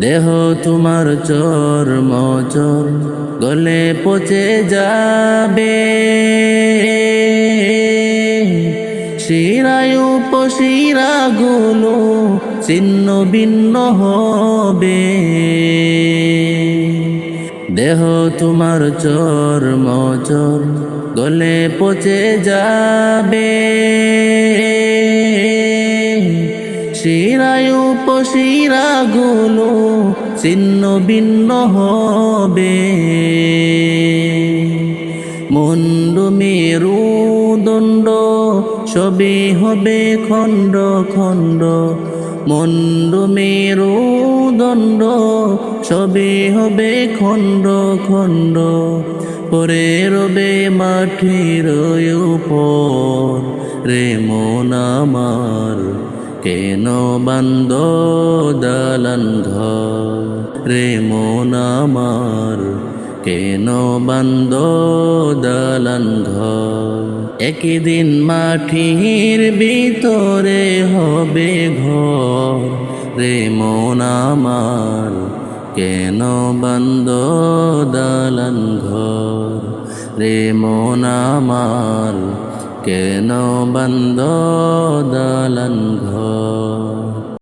দেহ তোমার চর্ম চর গলে পচে যাবে, শিরায় উপশিরাগুলো ছিন্ন ভিন্ন হবে। দেহ তোমার চর্ম চর গলে পচে যাবে, শিরায় উপশিরাগুলো ছিন্ন ভিন্ন হবে। মুন্ড মেরুদণ্ড সবই হবে খণ্ড খণ্ড, মুন্ড মেরুদণ্ড সবই হবে খণ্ড খণ্ড। পরে রবে মাটির উপর রে মন আমার, কেন বান্দ দালান ঘর রে মন আমার, কেন বান্দ দালান ঘর। একদিন মাটির ভিতরে হবে ঘর রে মন আমার, কেন বান্দ দালান ঘর রে মন আমার, কেন বান্দ দালান ঘর।